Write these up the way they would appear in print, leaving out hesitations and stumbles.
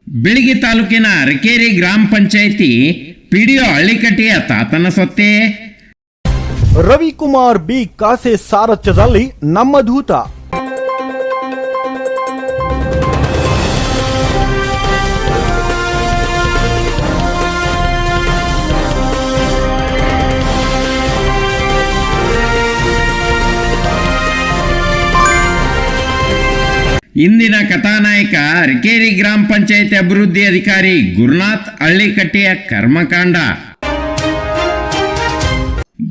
ಬಿಳಿಗಿ ತಾಲೂಕಿನ ಅರಕೇರಿ ಗ್ರಾಮ ಪಂಚಾಯಿತಿ ಪಿಡಿಒ ಹಳ್ಳಿಕಟ್ಟಿಯ ತಾತನ ಸೊತ್ತೆ. ರವಿಕುಮಾರ್ ಬಿ ಕಾಸೆ ಸಾರಥ್ಯದಲ್ಲಿ ನಮ್ಮ ದೂತ. ಇಂದಿನ ಕಥಾನಾಯಕ ಅರಕೇರಿ ಗ್ರಾಮ ಪಂಚಾಯಿತಿ ಅಭಿವೃದ್ಧಿ ಅಧಿಕಾರಿ ಗುರುನಾಥ್ ಹಳ್ಳಿಕಟ್ಟಿಯ ಕರ್ಮಕಾಂಡ.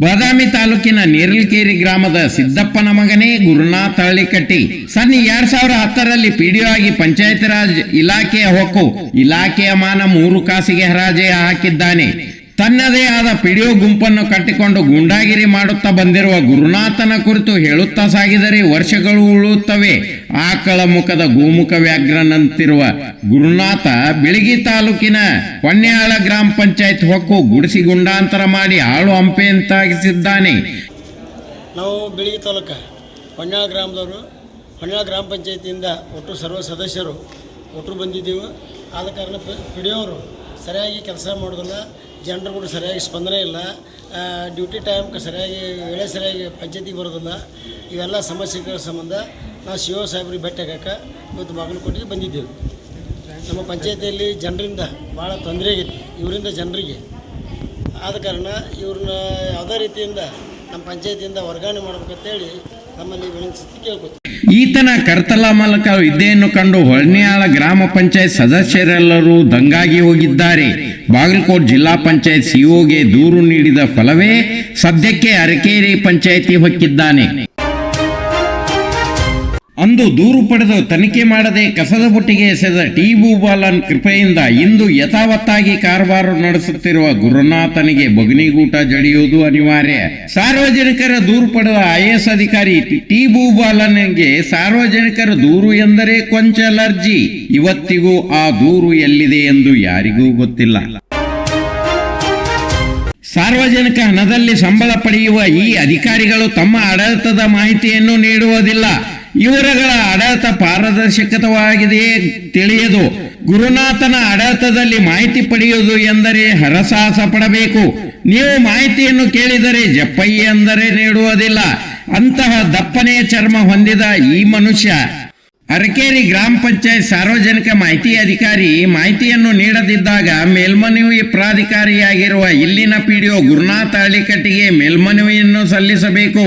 ಬಾದಾಮಿ ತಾಲೂಕಿನ ನೇರಲಕೇರಿ ಗ್ರಾಮದ ಸಿದ್ದಪ್ಪನ ಮಗನೇ ಗುರುನಾಥ್ ಹಳ್ಳಿಕಟ್ಟಿ ಸನ್ 2010ರಲ್ಲಿ ಪಿಡಿಒ ಆಗಿ ಪಂಚಾಯತ್ ರಾಜ್ ಇಲಾಖೆಯ ಹೊಕ್ಕು ಇಲಾಖೆಯ ಮಾನ 3 ಕಾಸಿಗೆ ಹರಾಜೆ ಹಾಕಿದ್ದಾನೆ. ತನ್ನದೇ ಆದ ಪಿಡಿಒ ಗುಂಪನ್ನು ಕಟ್ಟಿಕೊಂಡು ಗೂಂಡಾಗಿರಿ ಮಾಡುತ್ತಾ ಬಂದಿರುವ ಗುರುನಾಥನ ಕುರಿತು ಹೇಳುತ್ತಾ ಸಾಗಿದರೆ ವರ್ಷಗಳು ಉಳುತ್ತವೆ. ಆಕಳ ಮುಖದ ಗೋಮುಖ ವ್ಯಾಘ್ರನಂತಿರುವ ಗುರುನಾಥ ಬಿಳಿಗಿ ತಾಲೂಕಿನ ಹೊನ್ಯಾಳ ಗ್ರಾಮ ಪಂಚಾಯತ್ ಹೊಕ್ಕು ಗುಡಿಸಿ ಗುಂಡಾಂತರ ಮಾಡಿ ಆಳು ಹಂಪೆಯಂತಾಗಿಸಿದ್ದಾನೆ. ನಾವು ಬಿಳಿಗಿ ತಾಲೂಕ ಹೊನ್ಯಾಳ ಗ್ರಾಮದವರು, ಹೊನ್ಯಾಳ ಗ್ರಾಮ ಪಂಚಾಯತಿಯಿಂದ ಒಟ್ಟು ಸರ್ವ ಸದಸ್ಯರು ಒಟ್ಟು ಬಂದಿದ್ದೆವು. ಆದ ಕಾರಣ ಪಿಡಿಒವರು ಸರಿಯಾಗಿ ಕೆಲಸ ಮಾಡೋದಿಲ್ಲ, ಜನರು ಕೂಡ ಸರಿಯಾಗಿ ಸ್ಪಂದನೆ ಇಲ್ಲ, ಡ್ಯೂಟಿ ಟೈಮ್ಗೆ ಸರಿಯಾಗಿ ಪಂಚಾಯತಿಗೆ ಬರೋದಿಲ್ಲ. ಇವೆಲ್ಲ ಸಮಸ್ಯೆಗಳ ಸಂಬಂಧ ನಾವು ಸಿ ಒ ಸಾಹೇಬ್ರಿಗೆ ಭೇಟಿ ಆಗಕ್ಕೆ ಇವತ್ತು ಬಾಗಲಕೋಟೆಗೆ ಬಂದಿದ್ದೆವು. ನಮ್ಮ ಪಂಚಾಯತಿಯಲ್ಲಿ ಜನರಿಂದ ಭಾಳ ತೊಂದರೆ ಆಗೈತಿ ಇವರಿಂದ ಜನರಿಗೆ. ಆದ ಕಾರಣ ಇವ್ರನ್ನ ಯಾವುದೇ ರೀತಿಯಿಂದ ನಮ್ಮ ಪಂಚಾಯತಿಯಿಂದ ವರ್ಗಾವಣೆ ಮಾಡ್ಬೇಕಂತೇಳಿ ನಮ್ಮಲ್ಲಿ ವಿನಂತಿಸಿ ಕೇಳ್ಕೊತೀವಿ. ಈತನ ಕರ್ತಲ ಮೂಲಕ ವಿದ್ಯೆಯನ್ನು ಕಂಡು ಹೊನ್ಯಾಳ ಗ್ರಾಮ ಪಂಚಾಯತ್ ಸದಸ್ಯರೆಲ್ಲರೂ ದಂಗಾಗಿ ಹೋಗಿದ್ದಾರೆ. ಬಾಗಲಕೋಟೆ ಜಿಲ್ಲಾ ಪಂಚಾಯತ್ ಸಿಒಗೆ ದೂರು ನೀಡಿದ ಫಲವೇ ಸದ್ಯಕ್ಕೆ ಅರಕೇರಿ ಪಂಚಾಯಿತಿ ಹೊಕ್ಕಿದ್ದಾನೆ. ಅಂದು ದೂರು ಪಡೆದು ತನಿಖೆ ಮಾಡದೆ ಕಸದ ಬುಟ್ಟಿಗೆ ಎಸೆದ ಟಿ ಭೂಪಾಲನ್ ಕೃಪೆಯಿಂದ ಇಂದು ಯಥಾವತ್ತಾಗಿ ಕಾರವಾರ ನಡೆಸುತ್ತಿರುವ ಗುರುನಾಥನಿಗೆ ಬಗನಿಗೂಟ ಜಡಿಯುವುದು ಅನಿವಾರ್ಯ. ಸಾರ್ವಜನಿಕರ ದೂರು ಪಡೆದ IAS ಅಧಿಕಾರಿ ಟಿ ಭೂಪಾಲನ್ಗೆ ಸಾರ್ವಜನಿಕರ ದೂರು ಎಂದರೆ ಕೊಂಚ ಅಲರ್ಜಿ. ಇವತ್ತಿಗೂ ಆ ದೂರು ಎಲ್ಲಿದೆ ಎಂದು ಯಾರಿಗೂ ಗೊತ್ತಿಲ್ಲ. ಸಾರ್ವಜನಿಕ ಹಣದಲ್ಲಿ ಸಂಬಳ ಪಡೆಯುವ ಈ ಅಧಿಕಾರಿಗಳು ತಮ್ಮ ಆಡಳಿತದ ಮಾಹಿತಿಯನ್ನು ನೀಡುವುದಿಲ್ಲ. ಇವರುಗಳ ಆಡಳಿತ ಪಾರದರ್ಶಕವಾಗಿದೆಯೇ ತಿಳಿಯದು. ಗುರುನಾಥನ ಆಡಳಿತದಲ್ಲಿ ಮಾಹಿತಿ ಪಡೆಯುವುದು ಎಂದರೆ ಹರಸಾಹಸ ಪಡಬೇಕು. ನೀವು ಮಾಹಿತಿಯನ್ನು ಕೇಳಿದರೆ ಜಪ್ಪಯ್ಯ ಎಂದರೆ ನೀಡುವುದಿಲ್ಲ. ಅಂತಹ ದಪ್ಪನೆಯ ಚರ್ಮ ಹೊಂದಿದ ಈ ಮನುಷ್ಯ ಅರಕೇರಿ ಗ್ರಾಮ ಪಂಚಾಯತ್ ಸಾರ್ವಜನಿಕ ಮಾಹಿತಿ ಅಧಿಕಾರಿ ಮಾಹಿತಿಯನ್ನು ನೀಡದಿದ್ದಾಗ ಮೇಲ್ಮನವಿ ಪ್ರಾಧಿಕಾರಿಯಾಗಿರುವ ಇಲ್ಲಿನ ಪಿಡಿಒ ಗುರುನಾಥ್ ಹಳ್ಳಿಕಟ್ಟಿಗೆ ಮೇಲ್ಮನವಿಯನ್ನು ಸಲ್ಲಿಸಬೇಕು.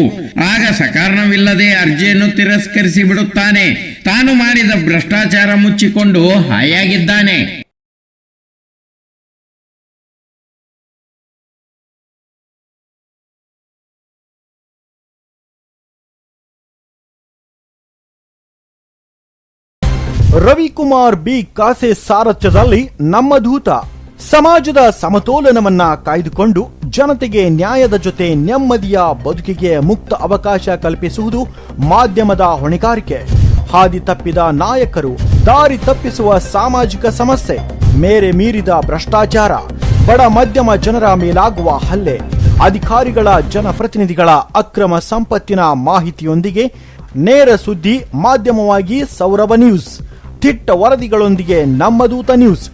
ಆಗ ಸಕಾರಣವಿಲ್ಲದೆ ಅರ್ಜಿಯನ್ನು ತಿರಸ್ಕರಿಸಿ ಬಿಡುತ್ತಾನೆ. ತಾನು ಮಾಡಿದ ಭ್ರಷ್ಟಾಚಾರ ಮುಚ್ಚಿಕೊಂಡು ಹಾಯಾಗಿದ್ದಾನೆ. ರವಿಕುಮಾರ್ ಬಿ ಕಾಸೆ ಸಾರಥ್ಯದಲ್ಲಿ ನಮ್ಮ ದೂತ. ಸಮಾಜದ ಸಮತೋಲನವನ್ನ ಕಾಯ್ದುಕೊಂಡು ಜನತೆಗೆ ನ್ಯಾಯದ ಜೊತೆ ನೆಮ್ಮದಿಯ ಬದುಕಿಗೆ ಮುಕ್ತ ಅವಕಾಶ ಕಲ್ಪಿಸುವುದು ಮಾಧ್ಯಮದ ಹೊಣೆಗಾರಿಕೆ. ಹಾದಿ ತಪ್ಪಿದ ನಾಯಕರು, ದಾರಿ ತಪ್ಪಿಸುವ ಸಾಮಾಜಿಕ ಸಮಸ್ಯೆ, ಮೇರೆ ಮೀರಿದ ಭ್ರಷ್ಟಾಚಾರ, ಬಡ ಮಧ್ಯಮ ಜನರ ಮೇಲಾಗುವ ಹಲ್ಲೆ, ಅಧಿಕಾರಿಗಳ ಜನಪ್ರತಿನಿಧಿಗಳ ಅಕ್ರಮ ಸಂಪತ್ತಿನ ಮಾಹಿತಿಯೊಂದಿಗೆ ನೇರ ಸುದ್ದಿ ಮಾಧ್ಯಮವಾಗಿ ಸೌರಭ ನ್ಯೂಸ್. ದಿಟ್ಟ ವರದಿಗಳೊಂದಿಗೆ ನಮ್ಮ ದೂತ ನ್ಯೂಸ್.